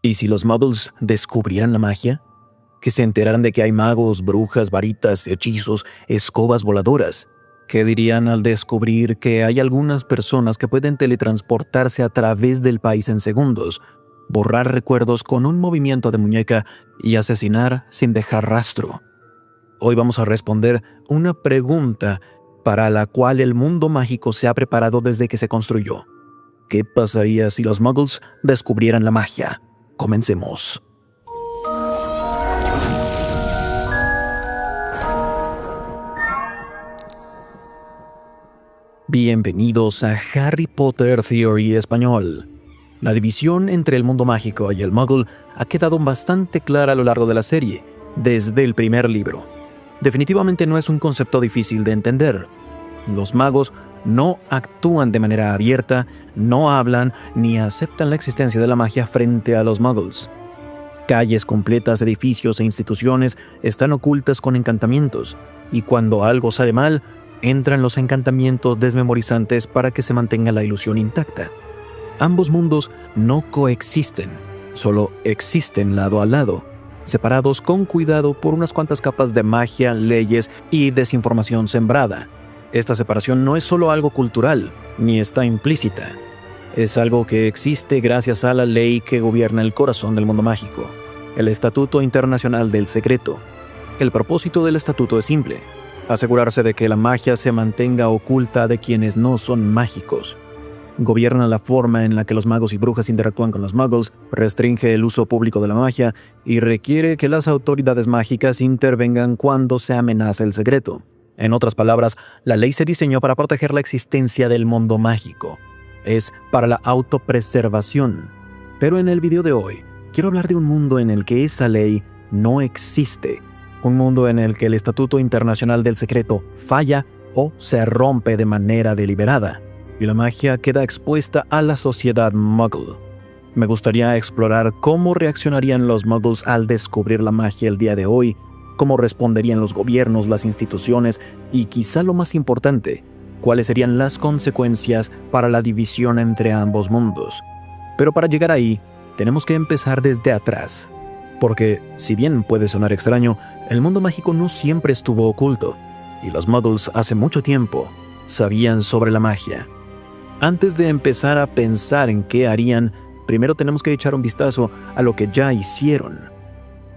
¿Y si los muggles descubrieran la magia? Que se enteraran de que hay magos, brujas, varitas, hechizos, escobas voladoras. ¿Qué dirían al descubrir que hay algunas personas que pueden teletransportarse a través del país en segundos, borrar recuerdos con un movimiento de muñeca y asesinar sin dejar rastro? Hoy vamos a responder una pregunta para la cual el mundo mágico se ha preparado desde que se construyó. ¿Qué pasaría si los muggles descubrieran la magia? Comencemos. Bienvenidos a Harry Potter Theory Español. La división entre el mundo mágico y el muggle ha quedado bastante clara a lo largo de la serie, desde el primer libro. Definitivamente no es un concepto difícil de entender. Los magos no actúan de manera abierta, no hablan ni aceptan la existencia de la magia frente a los muggles. Calles completas, edificios e instituciones están ocultas con encantamientos, y cuando algo sale mal, entran los encantamientos desmemorizantes para que se mantenga la ilusión intacta. Ambos mundos no coexisten, solo existen lado a lado, separados con cuidado por unas cuantas capas de magia, leyes y desinformación sembrada. Esta separación no es solo algo cultural, ni está implícita. Es algo que existe gracias a la ley que gobierna el corazón del mundo mágico, el Estatuto Internacional del Secreto. El propósito del estatuto es simple: asegurarse de que la magia se mantenga oculta de quienes no son mágicos. Gobierna la forma en la que los magos y brujas interactúan con los muggles, restringe el uso público de la magia y requiere que las autoridades mágicas intervengan cuando se amenaza el secreto. En otras palabras, la ley se diseñó para proteger la existencia del mundo mágico. Es para la autopreservación. Pero en el video de hoy, quiero hablar de un mundo en el que esa ley no existe. Un mundo en el que el Estatuto Internacional del Secreto falla o se rompe de manera deliberada, y la magia queda expuesta a la sociedad muggle. Me gustaría explorar cómo reaccionarían los muggles al descubrir la magia el día de hoy, cómo responderían los gobiernos, las instituciones y, quizá lo más importante, cuáles serían las consecuencias para la división entre ambos mundos. Pero para llegar ahí, tenemos que empezar desde atrás. Porque, si bien puede sonar extraño, el mundo mágico no siempre estuvo oculto, y los muggles hace mucho tiempo sabían sobre la magia. Antes de empezar a pensar en qué harían, primero tenemos que echar un vistazo a lo que ya hicieron.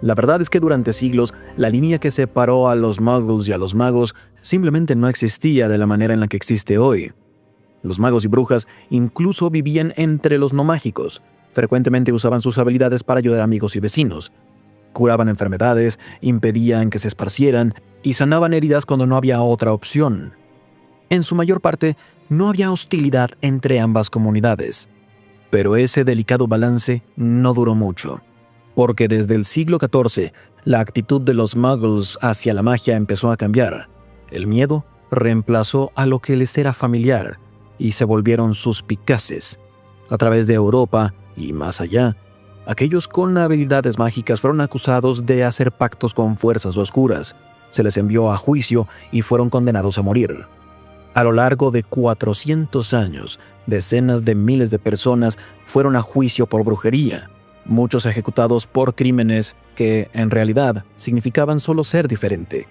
La verdad es que durante siglos, la línea que separó a los muggles y a los magos simplemente no existía de la manera en la que existe hoy. Los magos y brujas incluso vivían entre los no mágicos. Frecuentemente usaban sus habilidades para ayudar a amigos y vecinos. Curaban enfermedades, impedían que se esparcieran y sanaban heridas cuando no había otra opción. En su mayor parte, no había hostilidad entre ambas comunidades. Pero ese delicado balance no duró mucho, porque desde el siglo XIV, la actitud de los muggles hacia la magia empezó a cambiar. El miedo reemplazó a lo que les era familiar y se volvieron suspicaces. A través de Europa y más allá, aquellos con habilidades mágicas fueron acusados de hacer pactos con fuerzas oscuras. Se les envió a juicio y fueron condenados a morir. A lo largo de 400 años, decenas de miles de personas fueron a juicio por brujería, muchos ejecutados por crímenes que, en realidad, significaban solo ser diferente.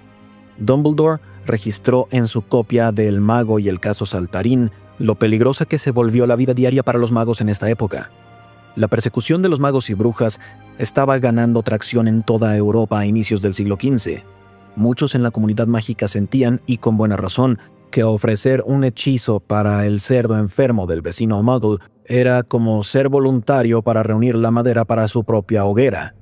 Dumbledore registró en su copia de El Mago y el caso Saltarín lo peligrosa que se volvió la vida diaria para los magos en esta época. La persecución de los magos y brujas estaba ganando tracción en toda Europa a inicios del siglo XV. Muchos en la comunidad mágica sentían, y con buena razón, que ofrecer un hechizo para el cerdo enfermo del vecino muggle era como ser voluntario para reunir la madera para su propia hoguera.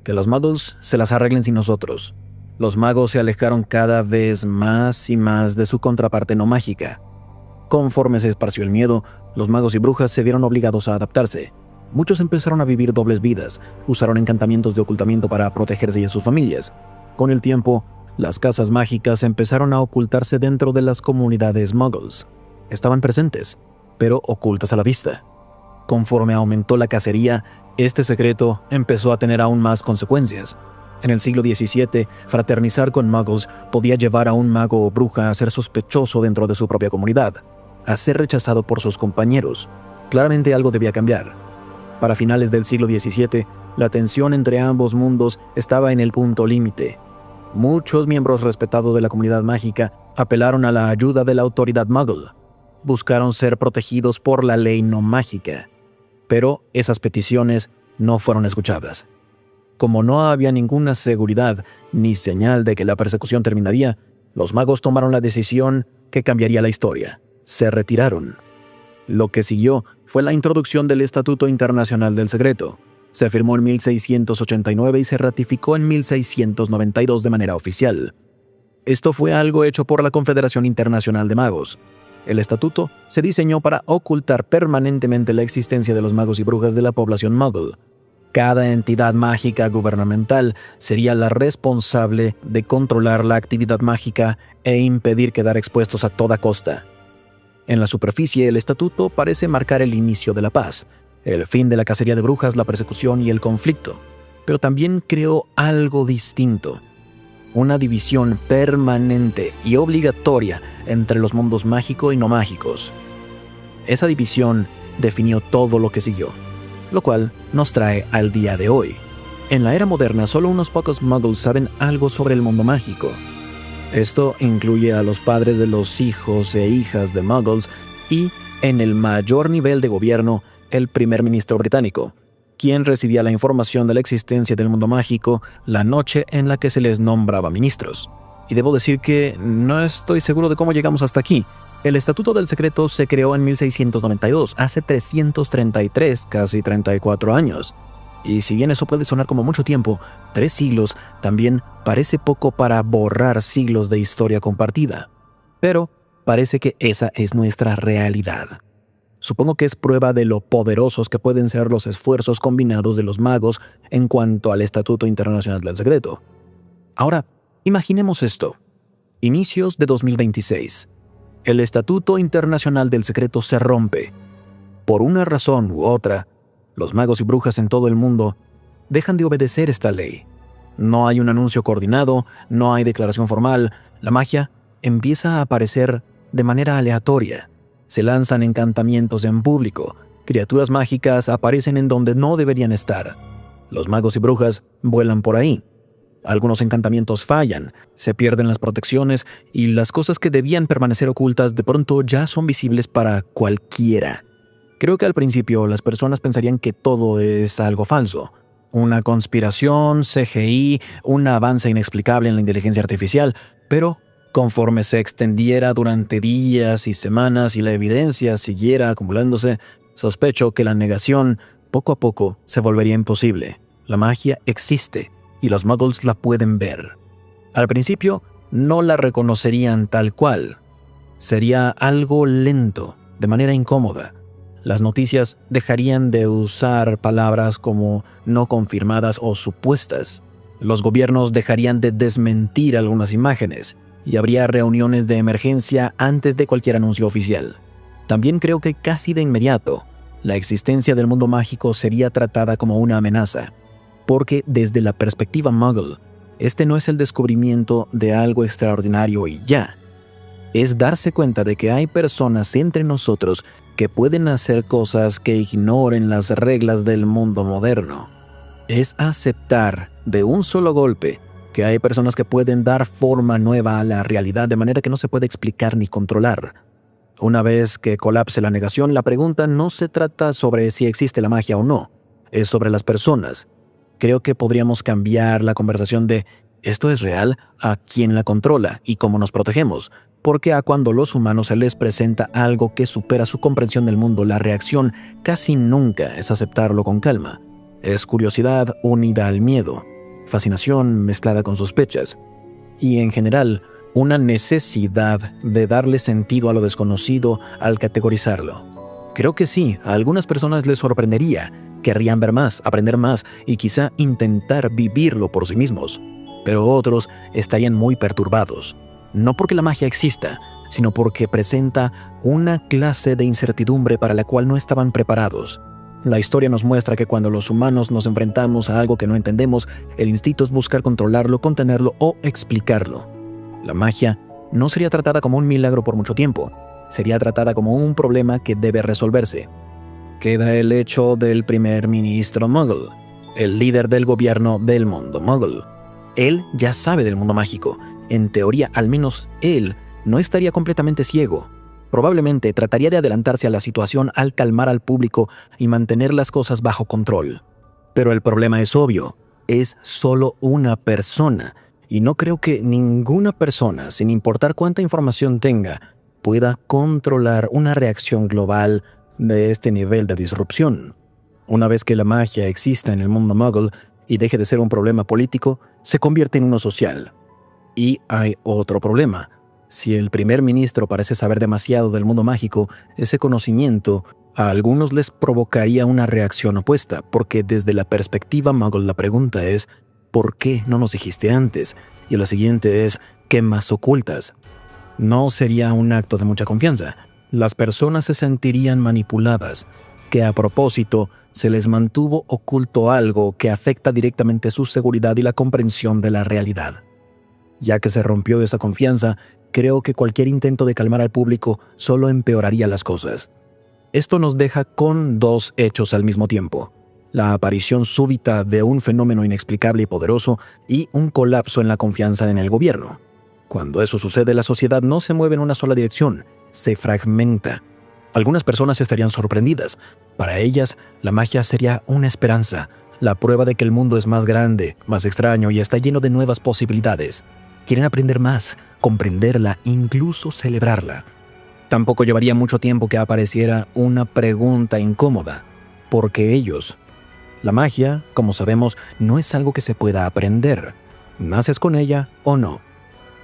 Que los muggles se las arreglen sin nosotros. Los magos se alejaron cada vez más y más de su contraparte no mágica. Conforme se esparció el miedo, los magos y brujas se vieron obligados a adaptarse. Muchos empezaron a vivir dobles vidas, usaron encantamientos de ocultamiento para protegerse y a sus familias. Con el tiempo, las casas mágicas empezaron a ocultarse dentro de las comunidades muggles. Estaban presentes, pero ocultas a la vista. Conforme aumentó la cacería, este secreto empezó a tener aún más consecuencias. En el siglo XVII, fraternizar con muggles podía llevar a un mago o bruja a ser sospechoso dentro de su propia comunidad, a ser rechazado por sus compañeros. Claramente algo debía cambiar. Para finales del siglo XVII, la tensión entre ambos mundos estaba en el punto límite. Muchos miembros respetados de la comunidad mágica apelaron a la ayuda de la autoridad Muggle. Buscaron ser protegidos por la ley no mágica. Pero esas peticiones no fueron escuchadas. Como no había ninguna seguridad ni señal de que la persecución terminaría, los magos tomaron la decisión que cambiaría la historia. Se retiraron. Lo que siguió fue la introducción del Estatuto Internacional del Secreto. Se firmó en 1689 y se ratificó en 1692 de manera oficial. Esto fue algo hecho por la Confederación Internacional de Magos. El estatuto se diseñó para ocultar permanentemente la existencia de los magos y brujas de la población Muggle. Cada entidad mágica gubernamental sería la responsable de controlar la actividad mágica e impedir quedar expuestos a toda costa. En la superficie, el estatuto parece marcar el inicio de la paz, el fin de la cacería de brujas, la persecución y el conflicto. Pero también creó algo distinto. Una división permanente y obligatoria entre los mundos mágico y no mágicos. Esa división definió todo lo que siguió, lo cual nos trae al día de hoy. En la era moderna, solo unos pocos muggles saben algo sobre el mundo mágico. Esto incluye a los padres de los hijos e hijas de muggles y, en el mayor nivel de gobierno, el primer ministro británico, quien recibía la información de la existencia del mundo mágico la noche en la que se les nombraba ministros. Y debo decir que no estoy seguro de cómo llegamos hasta aquí. El Estatuto del Secreto se creó en 1692, hace 333, casi 34 años. Y si bien eso puede sonar como mucho tiempo, 3 siglos también parece poco para borrar siglos de historia compartida. Pero parece que esa es nuestra realidad. Supongo que es prueba de lo poderosos que pueden ser los esfuerzos combinados de los magos en cuanto al Estatuto Internacional del Secreto. Ahora, imaginemos esto. Inicios de 2026. El Estatuto Internacional del Secreto se rompe. Por una razón u otra, los magos y brujas en todo el mundo dejan de obedecer esta ley. No hay un anuncio coordinado, no hay declaración formal. La magia empieza a aparecer de manera aleatoria. Se lanzan encantamientos en público. Criaturas mágicas aparecen en donde no deberían estar. Los magos y brujas vuelan por ahí. Algunos encantamientos fallan, se pierden las protecciones y las cosas que debían permanecer ocultas de pronto ya son visibles para cualquiera. Creo que al principio las personas pensarían que todo es algo falso. Una conspiración, CGI, un avance inexplicable en la inteligencia artificial, pero conforme se extendiera durante días y semanas y la evidencia siguiera acumulándose, sospecho que la negación poco a poco se volvería imposible. La magia existe y los muggles la pueden ver. Al principio no la reconocerían tal cual. Sería algo lento, de manera incómoda. Las noticias dejarían de usar palabras como no confirmadas o supuestas. Los gobiernos dejarían de desmentir algunas imágenes y habría reuniones de emergencia antes de cualquier anuncio oficial. También creo que casi de inmediato, la existencia del mundo mágico sería tratada como una amenaza, porque desde la perspectiva Muggle, este no es el descubrimiento de algo extraordinario y ya. Es darse cuenta de que hay personas entre nosotros que pueden hacer cosas que ignoren las reglas del mundo moderno. Es aceptar de un solo golpe que hay personas que pueden dar forma nueva a la realidad de manera que no se puede explicar ni controlar. Una vez que colapse la negación, la pregunta no se trata sobre si existe la magia o no, es sobre las personas. Creo que podríamos cambiar la conversación de ¿esto es real? A quién la controla y cómo nos protegemos, porque a cuando los humanos se les presenta algo que supera su comprensión del mundo, la reacción casi nunca es aceptarlo con calma. Es curiosidad unida al miedo, fascinación mezclada con sospechas, y en general, una necesidad de darle sentido a lo desconocido al categorizarlo. Creo que sí, a algunas personas les sorprendería, querrían ver más, aprender más y quizá intentar vivirlo por sí mismos, pero otros estarían muy perturbados, no porque la magia exista, sino porque presenta una clase de incertidumbre para la cual no estaban preparados. La historia nos muestra que cuando los humanos nos enfrentamos a algo que no entendemos, el instinto es buscar controlarlo, contenerlo o explicarlo. La magia no sería tratada como un milagro por mucho tiempo, sería tratada como un problema que debe resolverse. Queda el hecho del primer ministro Muggle, el líder del gobierno del mundo Muggle. Él ya sabe del mundo mágico. En teoría, al menos él no estaría completamente ciego. Probablemente trataría de adelantarse a la situación al calmar al público y mantener las cosas bajo control. Pero el problema es obvio. Es solo una persona. Y no creo que ninguna persona, sin importar cuánta información tenga, pueda controlar una reacción global de este nivel de disrupción. Una vez que la magia exista en el mundo Muggle y deje de ser un problema político, se convierte en uno social. Y hay otro problema. Si el primer ministro parece saber demasiado del mundo mágico, ese conocimiento a algunos les provocaría una reacción opuesta, porque desde la perspectiva Muggle la pregunta es ¿por qué no nos dijiste antes? Y la siguiente es ¿qué más ocultas? No sería un acto de mucha confianza. Las personas se sentirían manipuladas, que a propósito se les mantuvo oculto algo que afecta directamente su seguridad y la comprensión de la realidad. Ya que se rompió esa confianza, creo que cualquier intento de calmar al público solo empeoraría las cosas. Esto nos deja con dos hechos al mismo tiempo: la aparición súbita de un fenómeno inexplicable y poderoso y un colapso en la confianza en el gobierno. Cuando eso sucede, la sociedad no se mueve en una sola dirección, se fragmenta. Algunas personas estarían sorprendidas. Para ellas, la magia sería una esperanza, la prueba de que el mundo es más grande, más extraño y está lleno de nuevas posibilidades. Quieren aprender más, comprenderla, incluso celebrarla. Tampoco llevaría mucho tiempo que apareciera una pregunta incómoda, porque la magia, como sabemos, no es algo que se pueda aprender. ¿Naces con ella o no?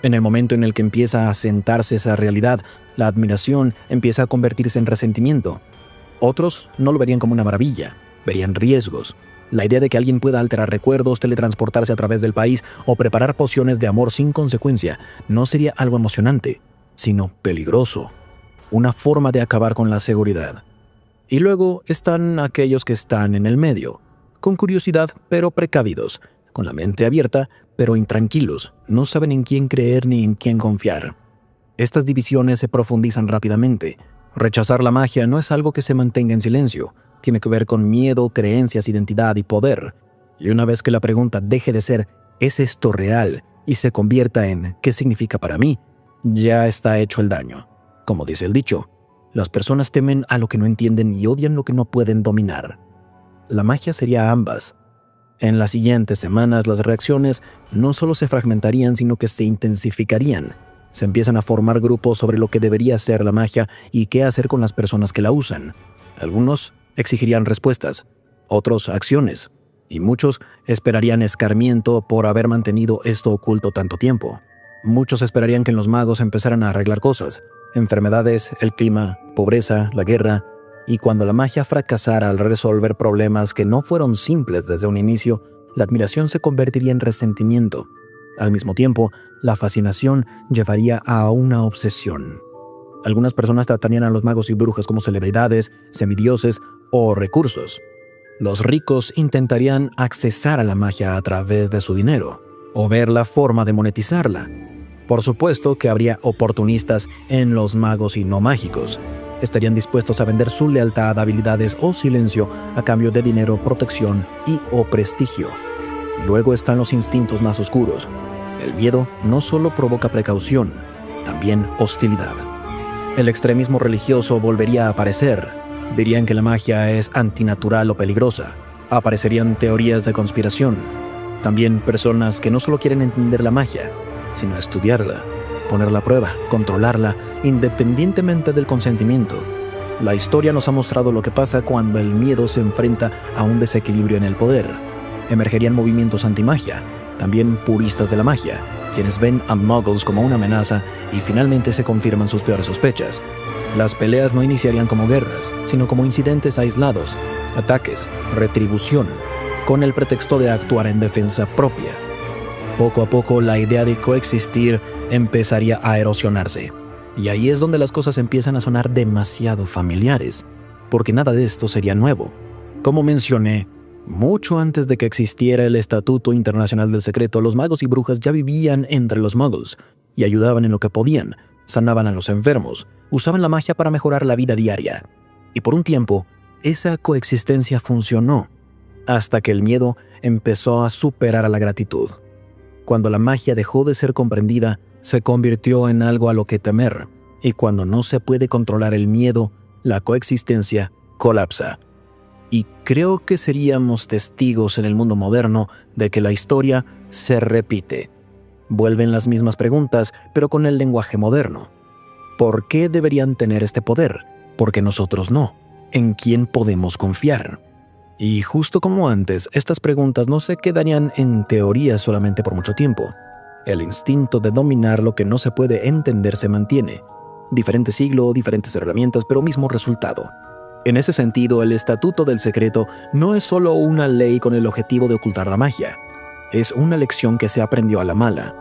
En el momento en el que empieza a sentarse esa realidad, la admiración empieza a convertirse en resentimiento. Otros no lo verían como una maravilla, verían riesgos. La idea de que alguien pueda alterar recuerdos, teletransportarse a través del país o preparar pociones de amor sin consecuencia no sería algo emocionante, sino peligroso. Una forma de acabar con la seguridad. Y luego están aquellos que están en el medio, con curiosidad pero precavidos, con la mente abierta pero intranquilos, no saben en quién creer ni en quién confiar. Estas divisiones se profundizan rápidamente. Rechazar la magia no es algo que se mantenga en silencio. Tiene que ver con miedo, creencias, identidad y poder. Y una vez que la pregunta deje de ser ¿es esto real? Y se convierta en ¿qué significa para mí?, ya está hecho el daño. Como dice el dicho, las personas temen a lo que no entienden y odian lo que no pueden dominar. La magia sería ambas. En las siguientes semanas las reacciones no solo se fragmentarían, sino que se intensificarían. Se empiezan a formar grupos sobre lo que debería ser la magia y qué hacer con las personas que la usan. Algunos exigirían respuestas, otros acciones, y muchos esperarían escarmiento por haber mantenido esto oculto tanto tiempo. Muchos esperarían que los magos empezaran a arreglar cosas, enfermedades, el clima, pobreza, la guerra, y cuando la magia fracasara al resolver problemas que no fueron simples desde un inicio, la admiración se convertiría en resentimiento. Al mismo tiempo, la fascinación llevaría a una obsesión. Algunas personas tratarían a los magos y brujas como celebridades, semidioses o recursos. Los ricos intentarían accesar a la magia a través de su dinero, o ver la forma de monetizarla. Por supuesto que habría oportunistas en los magos y no mágicos. Estarían dispuestos a vender su lealtad, habilidades o silencio a cambio de dinero, protección o prestigio. Luego están los instintos más oscuros. El miedo no solo provoca precaución, también hostilidad. El extremismo religioso volvería a aparecer. Dirían que la magia es antinatural o peligrosa. Aparecerían teorías de conspiración. También personas que no solo quieren entender la magia, sino estudiarla, ponerla a prueba, controlarla, independientemente del consentimiento. La historia nos ha mostrado lo que pasa cuando el miedo se enfrenta a un desequilibrio en el poder. Emergerían movimientos antimagia, también puristas de la magia, quienes ven a muggles como una amenaza y finalmente se confirman sus peores sospechas. Las peleas no iniciarían como guerras, sino como incidentes aislados, ataques, retribución, con el pretexto de actuar en defensa propia. Poco a poco la idea de coexistir empezaría a erosionarse. Y ahí es donde las cosas empiezan a sonar demasiado familiares, porque nada de esto sería nuevo. Como mencioné, mucho antes de que existiera el Estatuto Internacional del Secreto, los magos y brujas ya vivían entre los muggles y ayudaban en lo que podían, sanaban a los enfermos, usaban la magia para mejorar la vida diaria. Y por un tiempo, esa coexistencia funcionó, hasta que el miedo empezó a superar a la gratitud. Cuando la magia dejó de ser comprendida, se convirtió en algo a lo que temer, y cuando no se puede controlar el miedo, la coexistencia colapsa. Y creo que seríamos testigos en el mundo moderno de que la historia se repite. Vuelven las mismas preguntas, pero con el lenguaje moderno. ¿Por qué deberían tener este poder? ¿Por qué nosotros no? ¿En quién podemos confiar? Y justo como antes, estas preguntas no se quedarían en teoría solamente por mucho tiempo. El instinto de dominar lo que no se puede entender se mantiene. Diferente siglo, diferentes herramientas, pero mismo resultado. En ese sentido, el Estatuto del Secreto no es solo una ley con el objetivo de ocultar la magia. Es una lección que se aprendió a la mala.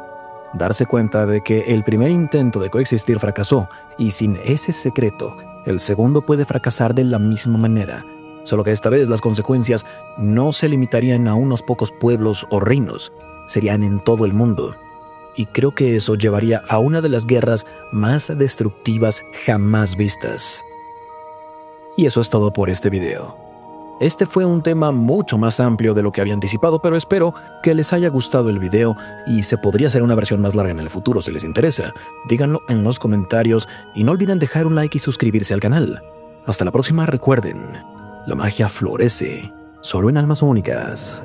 Darse cuenta de que el primer intento de coexistir fracasó, y sin ese secreto, el segundo puede fracasar de la misma manera. Solo que esta vez las consecuencias no se limitarían a unos pocos pueblos o reinos, serían en todo el mundo. Y creo que eso llevaría a una de las guerras más destructivas jamás vistas. Y eso es todo por este video. Este fue un tema mucho más amplio de lo que había anticipado, pero espero que les haya gustado el video y se podría hacer una versión más larga en el futuro si les interesa. Díganlo en los comentarios y no olviden dejar un like y suscribirse al canal. Hasta la próxima, recuerden, la magia florece solo en almas únicas.